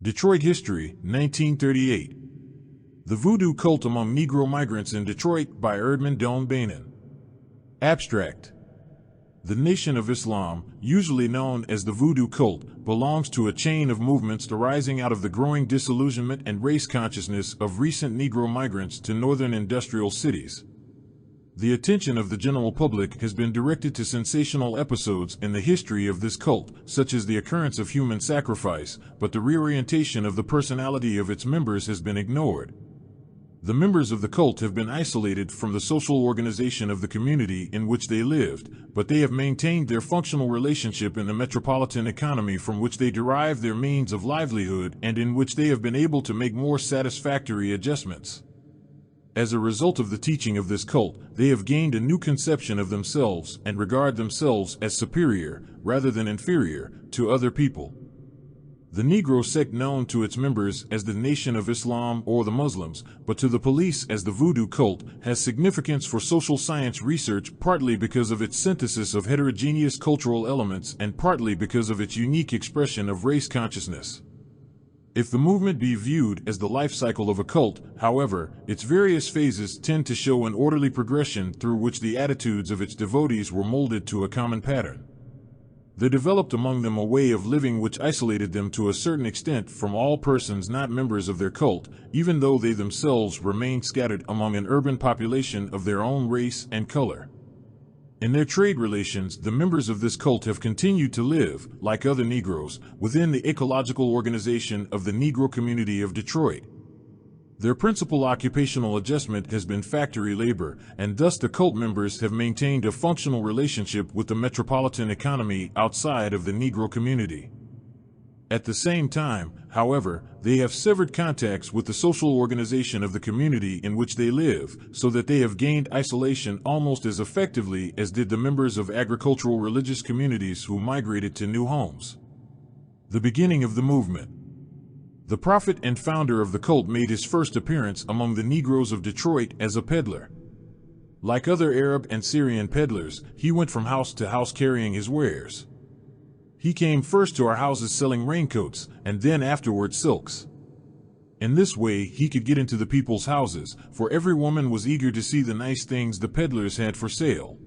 Detroit History, 1938. The Voodoo Cult Among Negro Migrants in Detroit by Beynon. Abstract. The Nation of Islam, usually known as the Voodoo Cult, belongs to a chain of movements arising out of the growing disillusionment and race consciousness of recent Negro migrants to northern industrial cities. The attention of the general public has been directed to sensational episodes in the history of this cult, such as the occurrence of human sacrifice, but the reorientation of the personality of its members has been ignored. The members of the cult have been isolated from the social organization of the community in which they lived, but they have maintained their functional relationship in the metropolitan economy from which they derive their means of livelihood and in which they have been able to make more satisfactory adjustments. As a result of the teaching of this cult, they have gained a new conception of themselves and regard themselves as superior, rather than inferior, to other people. The Negro sect, known to its members as the Nation of Islam or the Muslims, but to the police as the Voodoo Cult, has significance for social science research partly because of its synthesis of heterogeneous cultural elements and partly because of its unique expression of race consciousness. If the movement be viewed as the life cycle of a cult, however, its various phases tend to show an orderly progression through which the attitudes of its devotees were molded to a common pattern. They developed among them a way of living which isolated them to a certain extent from all persons not members of their cult, even though they themselves remained scattered among an urban population of their own race and color. In their trade relations, the members of this cult have continued to live, like other Negroes, within the ecological organization of the Negro community of Detroit. Their principal occupational adjustment has been factory labor, and thus the cult members have maintained a functional relationship with the metropolitan economy outside of the Negro community. At the same time, however, they have severed contacts with the social organization of the community in which they live, so that they have gained isolation almost as effectively as did the members of agricultural religious communities who migrated to new homes. The beginning of the movement. The prophet and founder of the cult made his first appearance among the Negroes of Detroit as a peddler. Like other Arab and Syrian peddlers, he went from house to house carrying his wares. He came first to our houses selling raincoats, and then afterward silks. In this way he could get into the people's houses, for every woman was eager to see the nice things the peddlers had for sale.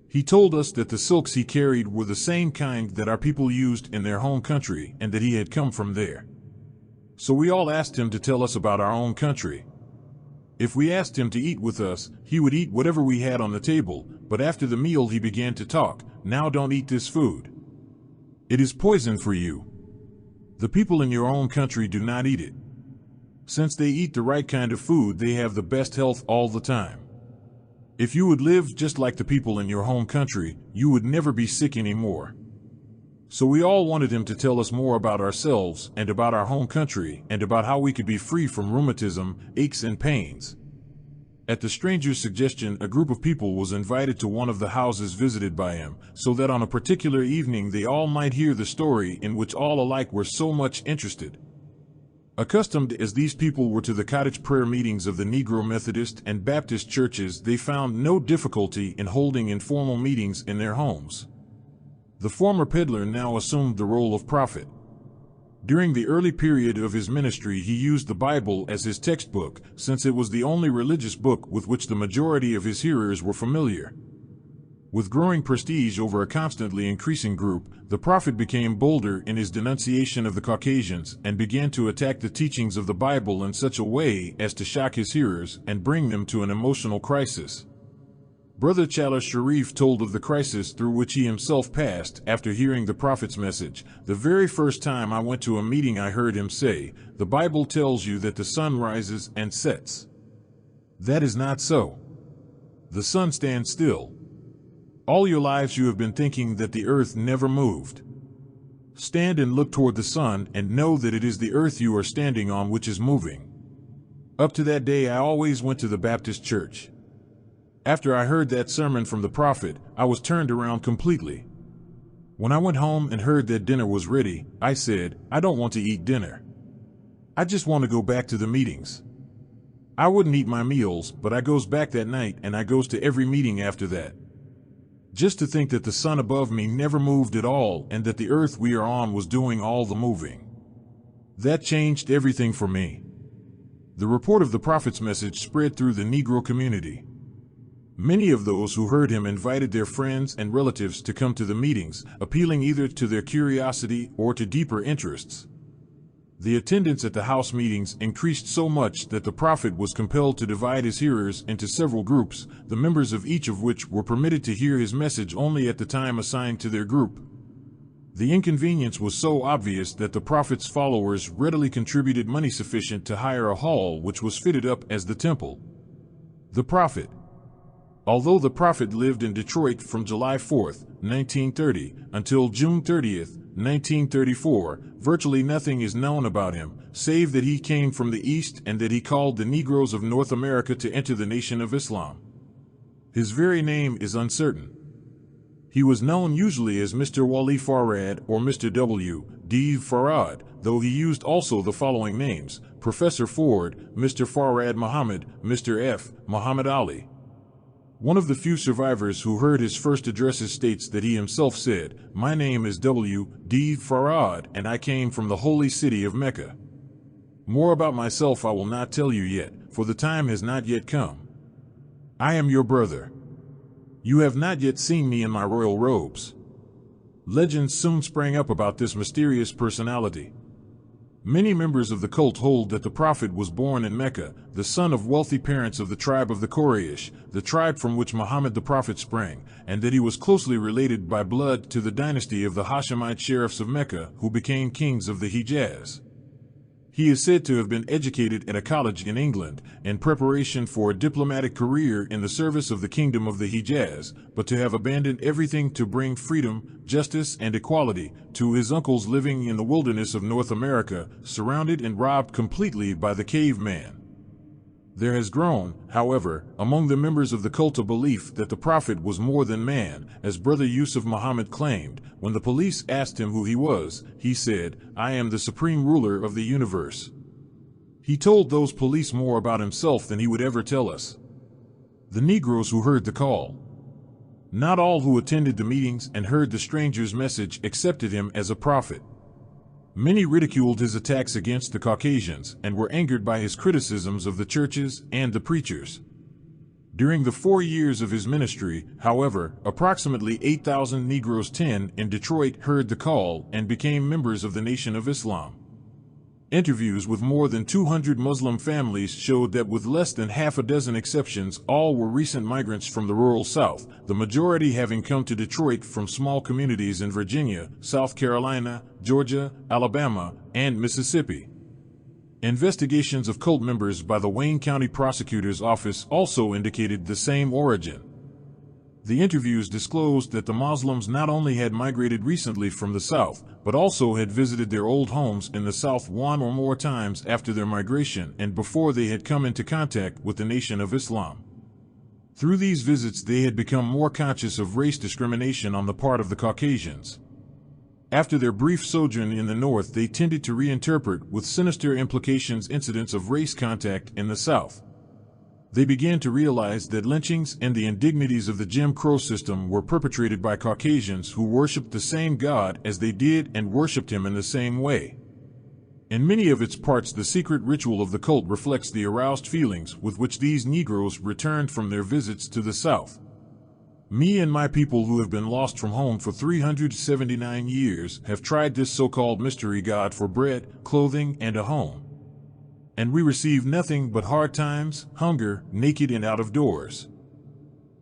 He told us that the silks he carried were the same kind that our people used in their home country, and that he had come from there. So we all asked him to tell us about our own country. If we asked him to eat with us, he would eat whatever we had on the table, but after the meal he began to talk. "Now don't eat this food. It is poison for you. The people in your own country do not eat it. Since they eat the right kind of food, they have the best health all the time. If you would live just like the people in your home country, you would never be sick anymore." So we all wanted him to tell us more about ourselves and about our home country and about how we could be free from rheumatism, aches and pains. At the stranger's suggestion, a group of people was invited to one of the houses visited by him, so that on a particular evening they all might hear the story in which all alike were so much interested. Accustomed as these people were to the cottage prayer meetings of the Negro Methodist and Baptist churches, they found no difficulty in holding informal meetings in their homes. The former peddler now assumed the role of prophet. During the early period of his ministry, he used the Bible as his textbook, since it was the only religious book with which the majority of his hearers were familiar. With growing prestige over a constantly increasing group, the prophet became bolder in his denunciation of the Caucasians and began to attack the teachings of the Bible in such a way as to shock his hearers and bring them to an emotional crisis. Brother Chala Sharif told of the crisis through which he himself passed after hearing the prophet's message. "The very first time I went to a meeting, I heard him say, 'The Bible tells you that the sun rises and sets. That is not so. The sun stands still. All your lives you have been thinking that the earth never moved. Stand and look toward the sun and know that it is the earth you are standing on which is moving.' Up to that day I always went to the Baptist church. After I heard that sermon from the prophet, I was turned around completely. When I went home and heard that dinner was ready, I said, 'I don't want to eat dinner. I just want to go back to the meetings.' I wouldn't eat my meals, but I goes back that night and I goes to every meeting after that. Just to think that the sun above me never moved at all and that the earth we are on was doing all the moving. That changed everything for me. The report of the Prophet's message spread through the Negro community. Many of those who heard him invited their friends and relatives to come to the meetings, appealing either to their curiosity or to deeper interests. The attendance at the house meetings increased so much that the Prophet was compelled to divide his hearers into several groups, the members of each of which were permitted to hear his message only at the time assigned to their group. The inconvenience was so obvious that the Prophet's followers readily contributed money sufficient to hire a hall which was fitted up as the temple. The Prophet. Although the Prophet lived in Detroit from July 4, 1930, until June 30, 1934, virtually nothing is known about him, save that he came from the East and that he called the Negroes of North America to enter the Nation of Islam. His very name is uncertain. He was known usually as Mr. Wali Farad or Mr. W. D. Farad, though he used also the following names: Professor Ford, Mr. Farad Muhammad, Mr. F. Muhammad Ali. One of the few survivors who heard his first addresses states that he himself said, "My name is W. D. Farad, and I came from the holy city of Mecca. More about myself I will not tell you yet, for the time has not yet come. I am your brother. You have not yet seen me in my royal robes." Legends soon sprang up about this mysterious personality. Many members of the cult hold that the Prophet was born in Mecca, the son of wealthy parents of the tribe of the Quraysh, the tribe from which Muhammad the Prophet sprang, and that he was closely related by blood to the dynasty of the Hashemite sheriffs of Mecca, who became kings of the Hijaz. He is said to have been educated at a college in England, in preparation for a diplomatic career in the service of the kingdom of the Hijaz, but to have abandoned everything to bring freedom, justice, and equality to his uncles living in the wilderness of North America, surrounded and robbed completely by the caveman. There has grown, however, among the members of the cult a belief that the Prophet was more than man, as Brother Yusuf Muhammad claimed. When the police asked him who he was, he said, "I am the supreme ruler of the universe." He told those police more about himself than he would ever tell us. The Negroes who heard the call. Not all who attended the meetings and heard the stranger's message accepted him as a prophet. Many ridiculed his attacks against the Caucasians and were angered by his criticisms of the churches and the preachers. During the 4 years of his ministry, however, approximately 8,000 Negroes in Detroit heard the call and became members of the Nation of Islam. Interviews with more than 200 Muslim families showed that with less than half a dozen exceptions, all were recent migrants from the rural South, the majority having come to Detroit from small communities in Virginia, South Carolina, Georgia, Alabama, and Mississippi. Investigations of cult members by the Wayne County Prosecutor's Office also indicated the same origin. The interviews disclosed that the Muslims not only had migrated recently from the South, but also had visited their old homes in the South one or more times after their migration and before they had come into contact with the Nation of Islam. Through these visits they had become more conscious of race discrimination on the part of the Caucasians. After their brief sojourn in the North, they tended to reinterpret with sinister implications incidents of race contact in the South. They began to realize that lynchings and the indignities of the Jim Crow system were perpetrated by Caucasians who worshipped the same God as they did and worshipped him in the same way. In many of its parts, the secret ritual of the cult reflects the aroused feelings with which these Negroes returned from their visits to the South. Me and my people who have been lost from home for 379 years have tried this so-called mystery God for bread, clothing, and a home. And we receive nothing but hard times, hunger, naked and out of doors.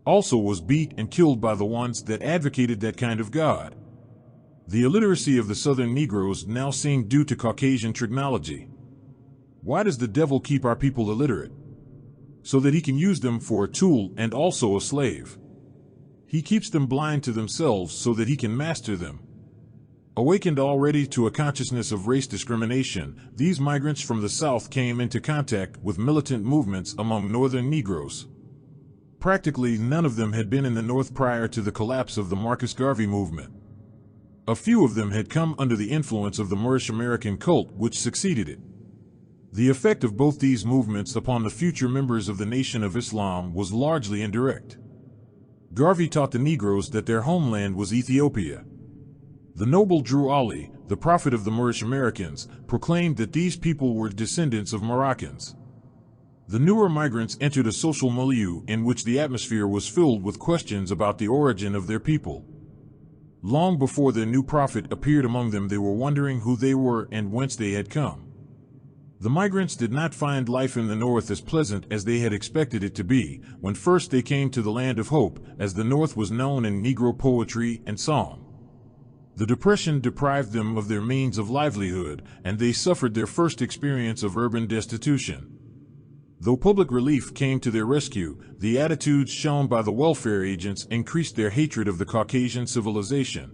Also was beat and killed by the ones that advocated that kind of God. The illiteracy of the Southern Negroes now seemed due to Caucasian technology. Why does the devil keep our people illiterate? So that he can use them for a tool and also a slave. He keeps them blind to themselves so that he can master them. Awakened already to a consciousness of race discrimination, these migrants from the South came into contact with militant movements among Northern Negroes. Practically none of them had been in the North prior to the collapse of the Marcus Garvey movement. A few of them had come under the influence of the Moorish American cult which succeeded it. The effect of both these movements upon the future members of the Nation of Islam was largely indirect. Garvey taught the Negroes that their homeland was Ethiopia. The noble Drew Ali, the prophet of the Moorish Americans, proclaimed that these people were descendants of Moroccans. The newer migrants entered a social milieu in which the atmosphere was filled with questions about the origin of their people. Long before their new prophet appeared among them, they were wondering who they were and whence they had come. The migrants did not find life in the north as pleasant as they had expected it to be when first they came to the land of hope, as the north was known in Negro poetry and song. The Depression deprived them of their means of livelihood, and they suffered their first experience of urban destitution. Though public relief came to their rescue, the attitudes shown by the welfare agents increased their hatred of the Caucasian civilization.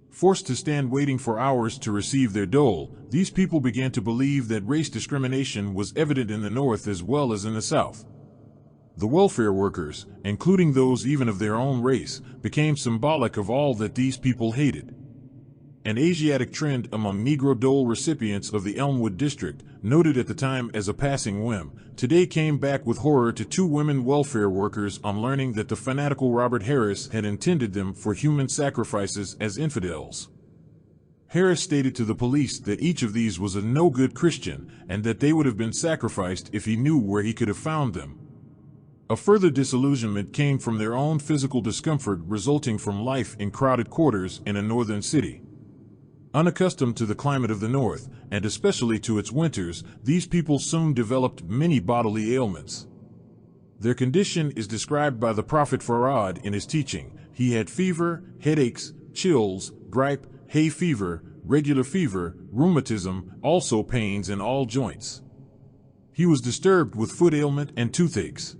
Forced to stand waiting for hours to receive their dole, these people began to believe that race discrimination was evident in the North as well as in the South. The welfare workers, including those even of their own race, became symbolic of all that these people hated. An Asiatic trend among Negro dole recipients of the Elmwood district, noted at the time as a passing whim, today came back with horror to two women welfare workers on learning that the fanatical Robert Harris had intended them for human sacrifices as infidels. Harris stated to the police that each of these was a no-good Christian and that they would have been sacrificed if he knew where he could have found them. A further disillusionment came from their own physical discomfort resulting from life in crowded quarters in a northern city. Unaccustomed to the climate of the North, and especially to its winters, these people soon developed many bodily ailments. Their condition is described by the prophet Farad in his teaching. He had fever, headaches, chills, gripe, hay fever, regular fever, rheumatism, also pains in all joints. He was disturbed with foot ailment and toothaches.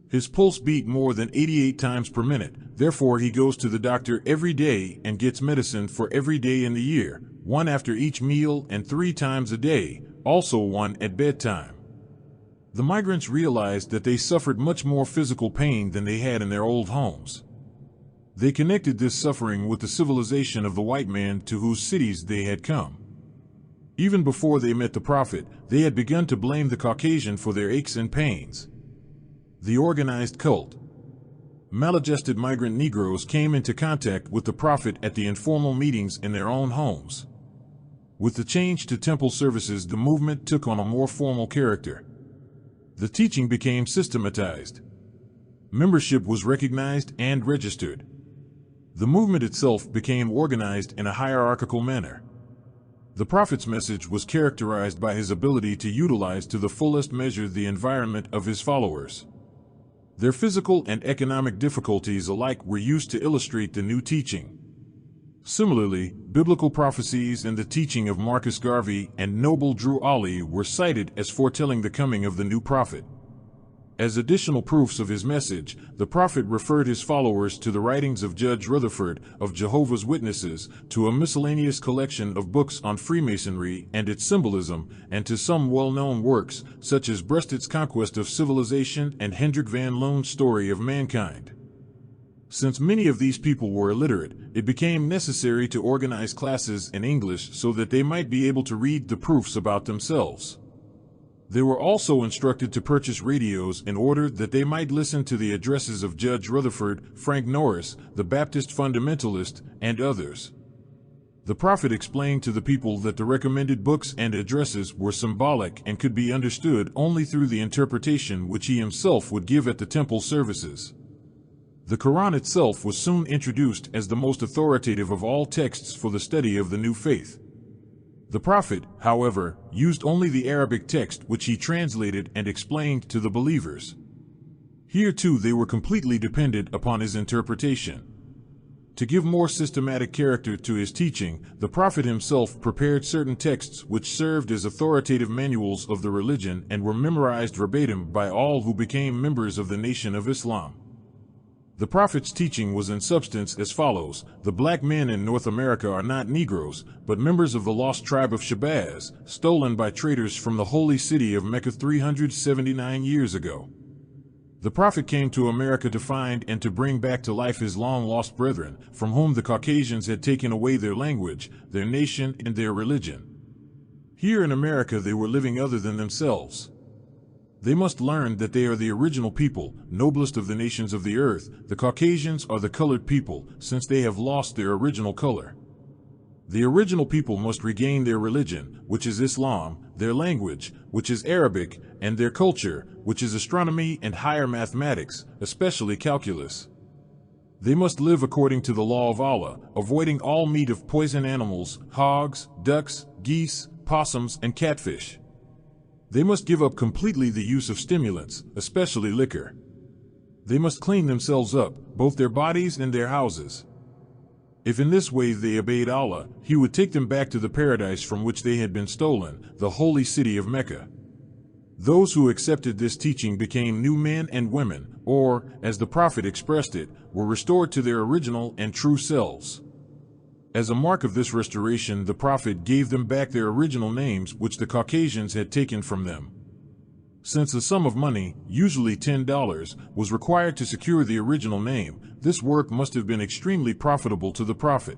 His pulse beat more than 88 times per minute, therefore he goes to the doctor every day and gets medicine for every day in the year, one after each meal and 3 times a day, also one at bedtime. The migrants realized that they suffered much more physical pain than they had in their old homes. They connected this suffering with the civilization of the white man to whose cities they had come. Even before they met the prophet, they had begun to blame the Caucasian for their aches and pains. The organized cult. Maladjusted migrant Negroes came into contact with the prophet at the informal meetings in their own homes. With the change to temple services, the movement took on a more formal character. The teaching became systematized. Membership was recognized and registered. The movement itself became organized in a hierarchical manner. The prophet's message was characterized by his ability to utilize to the fullest measure the environment of his followers. Their physical and economic difficulties alike were used to illustrate the new teaching. Similarly, biblical prophecies and the teaching of Marcus Garvey and Noble Drew Ali were cited as foretelling the coming of the new prophet. As additional proofs of his message, the prophet referred his followers to the writings of Judge Rutherford of Jehovah's Witnesses, to a miscellaneous collection of books on Freemasonry and its symbolism, and to some well-known works, such as Breasted's Conquest of Civilization and Hendrik van Loon's Story of Mankind. Since many of these people were illiterate, it became necessary to organize classes in English so that they might be able to read the proofs about themselves. They were also instructed to purchase radios in order that they might listen to the addresses of Judge Rutherford, Frank Norris, the Baptist fundamentalist, and others. The prophet explained to the people that the recommended books and addresses were symbolic and could be understood only through the interpretation which he himself would give at the temple services. The Quran itself was soon introduced as the most authoritative of all texts for the study of the new faith. The prophet, however, used only the Arabic text which he translated and explained to the believers. Here too they were completely dependent upon his interpretation. To give more systematic character to his teaching, the prophet himself prepared certain texts which served as authoritative manuals of the religion and were memorized verbatim by all who became members of the Nation of Islam. The prophet's teaching was in substance as follows: the black men in North America are not Negroes, but members of the lost tribe of Shabazz, stolen by traders from the holy city of Mecca 379 years ago. The prophet came to America to find and to bring back to life his long-lost brethren, from whom the Caucasians had taken away their language, their nation, and their religion. Here in America they were living other than themselves. They must learn that they are the original people, noblest of the nations of the earth. The Caucasians are the colored people, since they have lost their original color. The original people must regain their religion, which is Islam, their language, which is Arabic, and their culture, which is astronomy and higher mathematics, especially calculus. They must live according to the law of Allah, avoiding all meat of poison animals, hogs, ducks, geese, possums, and catfish. They must give up completely the use of stimulants, especially liquor. They must clean themselves up, both their bodies and their houses. If in this way they obeyed Allah, He would take them back to the paradise from which they had been stolen, the holy city of Mecca. Those who accepted this teaching became new men and women, or, as the Prophet expressed it, were restored to their original and true selves. As a mark of this restoration, the Prophet gave them back their original names which the Caucasians had taken from them. Since a sum of money, usually $10, was required to secure the original name, this work must have been extremely profitable to the Prophet.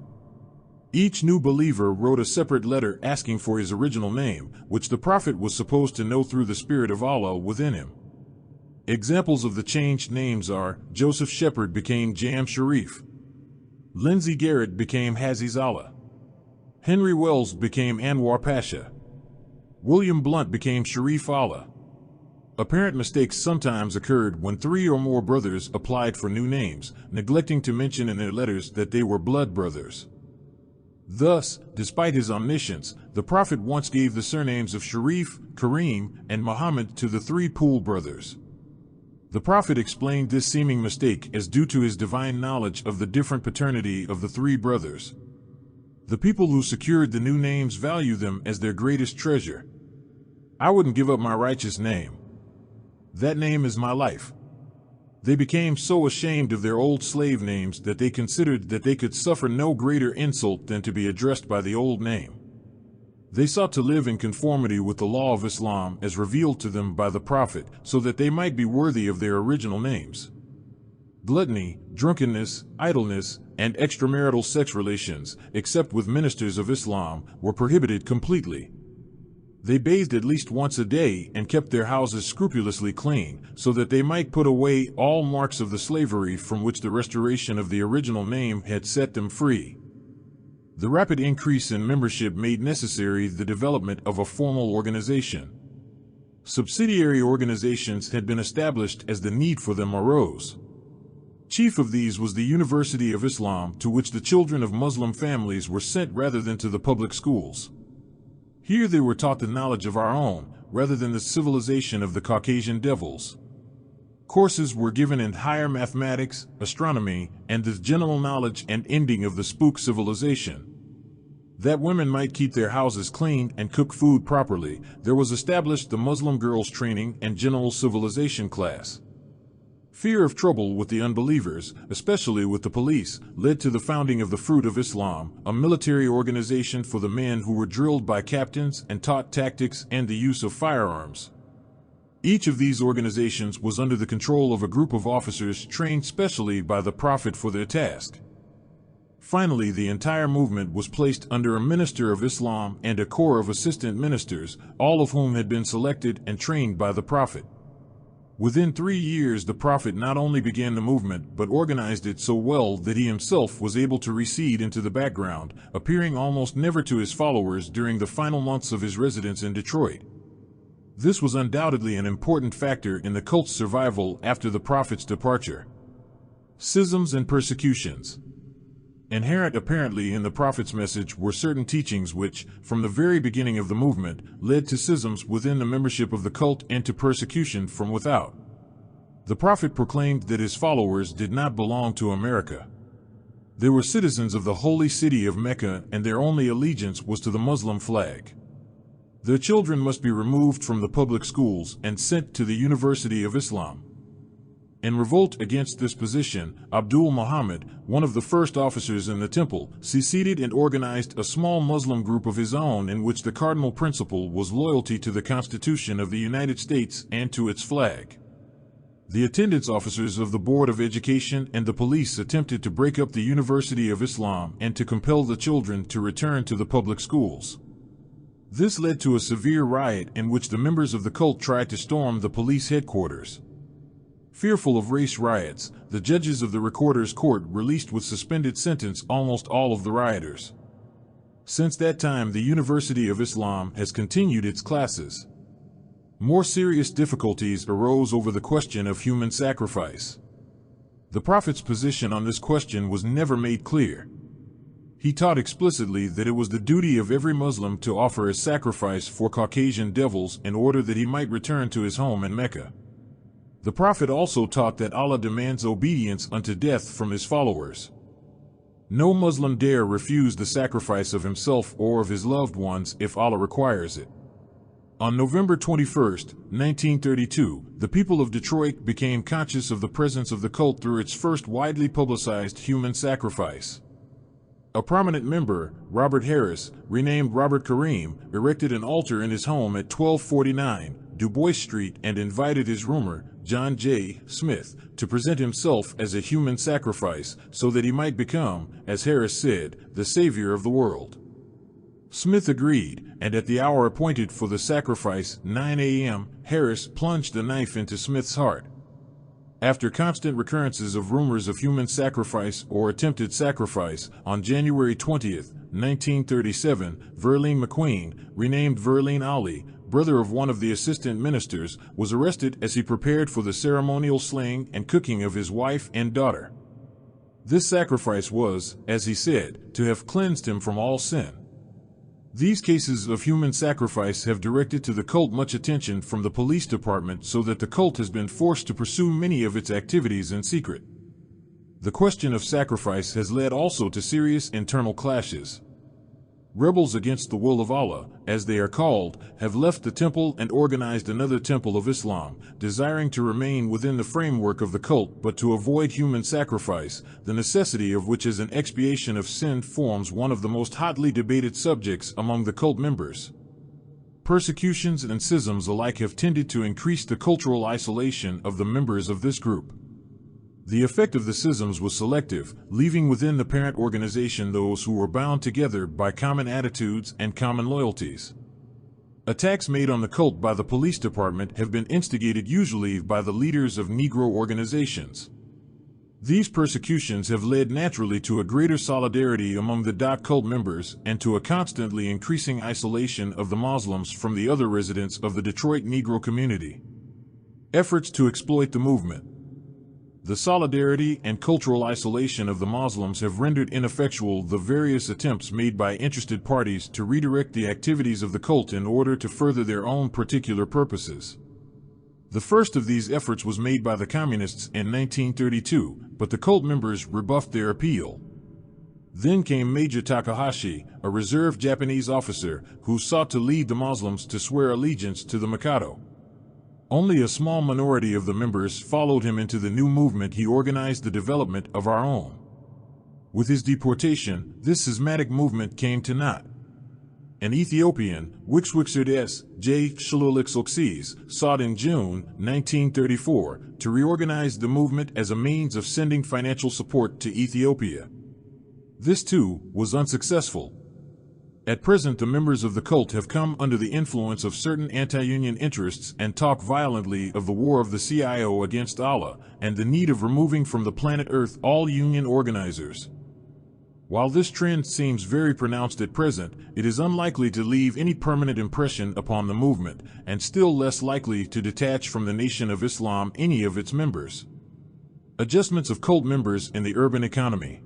Each new believer wrote a separate letter asking for his original name, which the Prophet was supposed to know through the Spirit of Allah within him. Examples of the changed names are: Joseph Shepard became Jam Sharif. Lindsay Garrett became Haziz Allah. Henry Wells became Anwar Pasha. William Blunt became Sharif Allah. Apparent mistakes sometimes occurred when 3 or more brothers applied for new names, neglecting to mention in their letters that they were blood brothers. Thus, despite his omniscience, the Prophet once gave the surnames of Sharif, Kareem, and Muhammad to the 3 Poole brothers. The Prophet explained this seeming mistake as due to his divine knowledge of the different paternity of the 3 brothers. The people who secured the new names value them as their greatest treasure. I wouldn't give up my righteous name. That name is my life. They became so ashamed of their old slave names that they considered that they could suffer no greater insult than to be addressed by the old name. They sought to live in conformity with the law of Islam as revealed to them by the Prophet, so that they might be worthy of their original names. Gluttony, drunkenness, idleness, and extramarital sex relations, except with ministers of Islam, were prohibited completely. They bathed at least once a day and kept their houses scrupulously clean, so that they might put away all marks of the slavery from which the restoration of the original name had set them free. The rapid increase in membership made necessary the development of a formal organization. Subsidiary organizations had been established as the need for them arose. Chief of these was the University of Islam, to which the children of Muslim families were sent rather than to the public schools. Here they were taught the knowledge of our own, rather than the civilization of the Caucasian devils. Courses were given in higher mathematics, astronomy, and the general knowledge and ending of the spook civilization. That women might keep their houses clean and cook food properly, there was established the Muslim girls' training and general civilization class. Fear of trouble with the unbelievers, especially with the police, led to the founding of the Fruit of Islam, a military organization for the men who were drilled by captains and taught tactics and the use of firearms. Each of these organizations was under the control of a group of officers trained specially by the Prophet for their task. Finally, the entire movement was placed under a minister of Islam and a corps of assistant ministers, all of whom had been selected and trained by the Prophet. Within 3 years, the Prophet not only began the movement but organized it so well that he himself was able to recede into the background, appearing almost never to his followers during the final months of his residence in Detroit. This was undoubtedly an important factor in the cult's survival after the Prophet's departure. Schisms and persecutions. Inherent apparently in the Prophet's message were certain teachings which, from the very beginning of the movement, led to schisms within the membership of the cult and to persecution from without. The Prophet proclaimed that his followers did not belong to America. They were citizens of the holy city of Mecca, and their only allegiance was to the Muslim flag. Their children must be removed from the public schools and sent to the University of Islam. In revolt against this position, Abdul Muhammad, one of the first officers in the temple, seceded and organized a small Muslim group of his own in which the cardinal principle was loyalty to the Constitution of the United States and to its flag. The attendance officers of the Board of Education and the police attempted to break up the University of Islam and to compel the children to return to the public schools. This led to a severe riot in which the members of the cult tried to storm the police headquarters. Fearful of race riots, the judges of the Recorder's Court released with suspended sentence almost all of the rioters. Since that time, the University of Islam has continued its classes. More serious difficulties arose over the question of human sacrifice. The Prophet's position on this question was never made clear. He taught explicitly that it was the duty of every Muslim to offer a sacrifice for Caucasian devils in order that he might return to his home in Mecca. The Prophet also taught that Allah demands obedience unto death from his followers. No Muslim dare refuse the sacrifice of himself or of his loved ones if Allah requires it. On November 21, 1932, the people of Detroit became conscious of the presence of the cult through its first widely publicized human sacrifice. A prominent member, Robert Harris, renamed Robert Kareem, erected an altar in his home at 1249 Du Bois Street and invited his roomer, John J. Smith, to present himself as a human sacrifice so that he might become, as Harris said, the savior of the world. Smith agreed, and at the hour appointed for the sacrifice, 9 a.m., Harris plunged a knife into Smith's heart. After constant recurrences of rumors of human sacrifice or attempted sacrifice, on January 20, 1937, Verlene McQueen, renamed Verlene Ali, brother of one of the assistant ministers, was arrested as he prepared for the ceremonial slaying and cooking of his wife and daughter. This sacrifice was, as he said, to have cleansed him from all sin. These cases of human sacrifice have directed to the cult much attention from the police department, so that the cult has been forced to pursue many of its activities in secret. The question of sacrifice has led also to serious internal clashes. Rebels against the will of Allah, as they are called, have left the temple and organized another temple of Islam, desiring to remain within the framework of the cult but to avoid human sacrifice, the necessity of which as an expiation of sin forms one of the most hotly debated subjects among the cult members. Persecutions and schisms alike have tended to increase the cultural isolation of the members of this group. The effect of the schisms was selective, leaving within the parent organization those who were bound together by common attitudes and common loyalties. Attacks made on the cult by the police department have been instigated usually by the leaders of Negro organizations. These persecutions have led naturally to a greater solidarity among the cult members and to a constantly increasing isolation of the Muslims from the other residents of the Detroit Negro community. Efforts to exploit the movement. The solidarity and cultural isolation of the Muslims have rendered ineffectual the various attempts made by interested parties to redirect the activities of the cult in order to further their own particular purposes. The first of these efforts was made by the communists in 1932, but the cult members rebuffed their appeal. Then came Major Takahashi, a reserve Japanese officer, who sought to lead the Muslims to swear allegiance to the Mikado. Only a small minority of the members followed him into the new movement. He organized the development of our own. With his deportation, this schismatic movement came to naught. An Ethiopian, Wixwixerdes J. Shalulixoxes, sought in June 1934 to reorganize the movement as a means of sending financial support to Ethiopia. This too was unsuccessful. At present, the members of the cult have come under the influence of certain anti-union interests and talk violently of the war of the CIO against Allah and the need of removing from the planet Earth all union organizers. While this trend seems very pronounced at present, it is unlikely to leave any permanent impression upon the movement, and still less likely to detach from the Nation of Islam any of its members. Adjustments of cult members in the urban economy.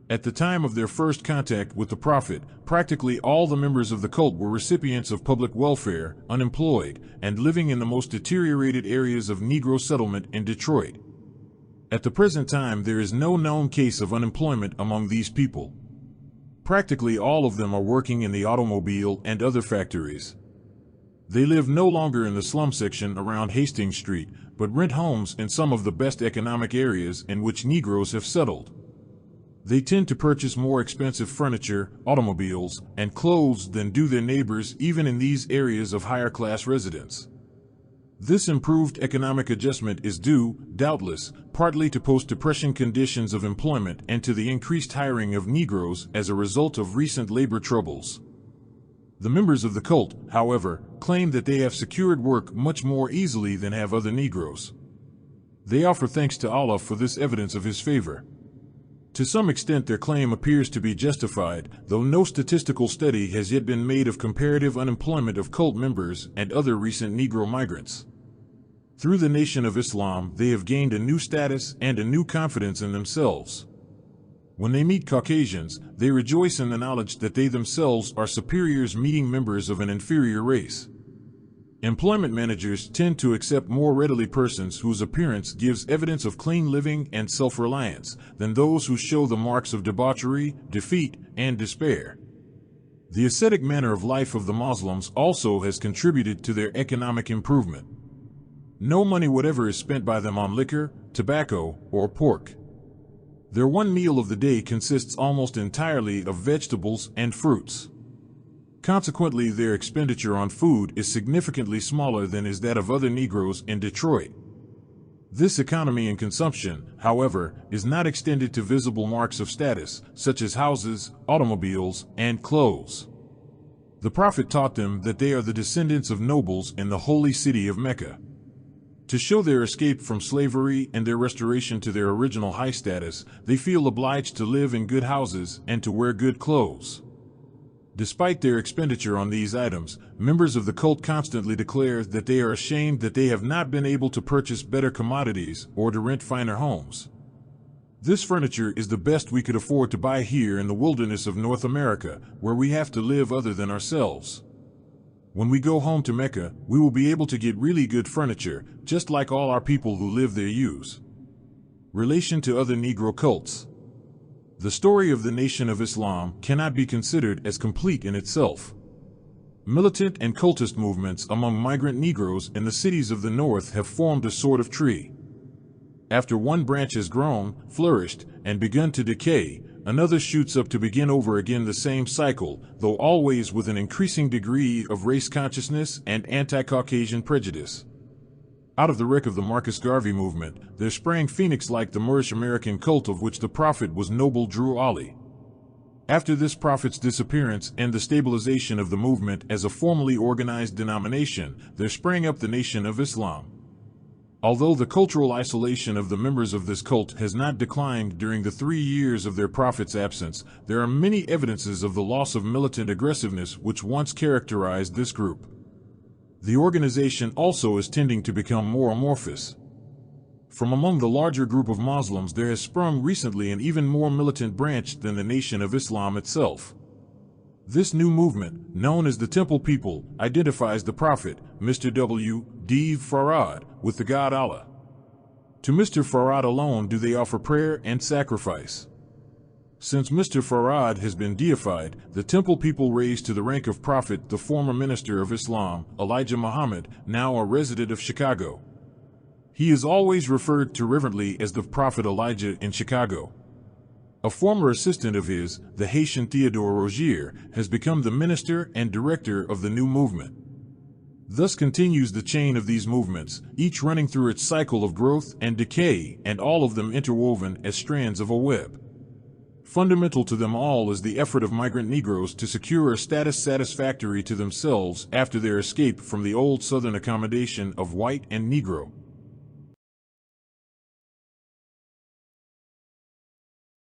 At the time of their first contact with the Prophet, practically all the members of the cult were recipients of public welfare, unemployed, and living in the most deteriorated areas of Negro settlement in Detroit. At the present time, there is no known case of unemployment among these people. Practically all of them are working in the automobile and other factories. They live no longer in the slum section around Hastings Street, but rent homes in some of the best economic areas in which Negroes have settled. They tend to purchase more expensive furniture, automobiles, and clothes than do their neighbors even in these areas of higher class residence. This improved economic adjustment is due, doubtless, partly to post-depression conditions of employment and to the increased hiring of Negroes as a result of recent labor troubles. The members of the cult, however, claim that they have secured work much more easily than have other Negroes. They offer thanks to Allah for this evidence of His favor. To some extent their claim appears to be justified, though no statistical study has yet been made of comparative unemployment of cult members and other recent Negro migrants. Through the Nation of Islam, they have gained a new status and a new confidence in themselves. When they meet Caucasians, they rejoice in the knowledge that they themselves are superiors meeting members of an inferior race. Employment managers tend to accept more readily persons whose appearance gives evidence of clean living and self-reliance than those who show the marks of debauchery, defeat, and despair. The ascetic manner of life of the Muslims also has contributed to their economic improvement. No money whatever is spent by them on liquor, tobacco, or pork. Their one meal of the day consists almost entirely of vegetables and fruits. Consequently, their expenditure on food is significantly smaller than is that of other Negroes in Detroit. This economy in consumption, however, is not extended to visible marks of status, such as houses, automobiles, and clothes. The Prophet taught them that they are the descendants of nobles in the holy city of Mecca. To show their escape from slavery and their restoration to their original high status, they feel obliged to live in good houses and to wear good clothes. Despite their expenditure on these items, members of the cult constantly declare that they are ashamed that they have not been able to purchase better commodities or to rent finer homes. This furniture is the best we could afford to buy here in the wilderness of North America, where we have to live other than ourselves. When we go home to Mecca, we will be able to get really good furniture, just like all our people who live there use. Relation to other Negro cults. The story of the Nation of Islam cannot be considered as complete in itself. Militant and cultist movements among migrant Negroes in the cities of the North have formed a sort of tree. After one branch has grown, flourished, and begun to decay, another shoots up to begin over again the same cycle, though always with an increasing degree of race consciousness and anti-Caucasian prejudice. Out of the wreck of the Marcus Garvey movement, there sprang phoenix-like the Moorish American cult of which the prophet was Noble Drew Ali. After this prophet's disappearance and the stabilization of the movement as a formally organized denomination, there sprang up the Nation of Islam. Although the cultural isolation of the members of this cult has not declined during the 3 years of their prophet's absence, there are many evidences of the loss of militant aggressiveness which once characterized this group. The organization also is tending to become more amorphous. From among the larger group of Muslims there has sprung recently an even more militant branch than the Nation of Islam itself. This new movement, known as the Temple People, identifies the Prophet, Mr. W. D. Farad, with the God Allah. To Mr. Farad alone do they offer prayer and sacrifice. Since Mr. Farad has been deified, the Temple People raised to the rank of prophet the former minister of Islam, Elijah Muhammad, now a resident of Chicago. He is always referred to reverently as the Prophet Elijah in Chicago. A former assistant of his, the Haitian Theodore Rogier, has become the minister and director of the new movement. Thus continues the chain of these movements, each running through its cycle of growth and decay, and all of them interwoven as strands of a web. Fundamental to them all is the effort of migrant Negroes to secure a status satisfactory to themselves after their escape from the old Southern accommodation of white and Negro.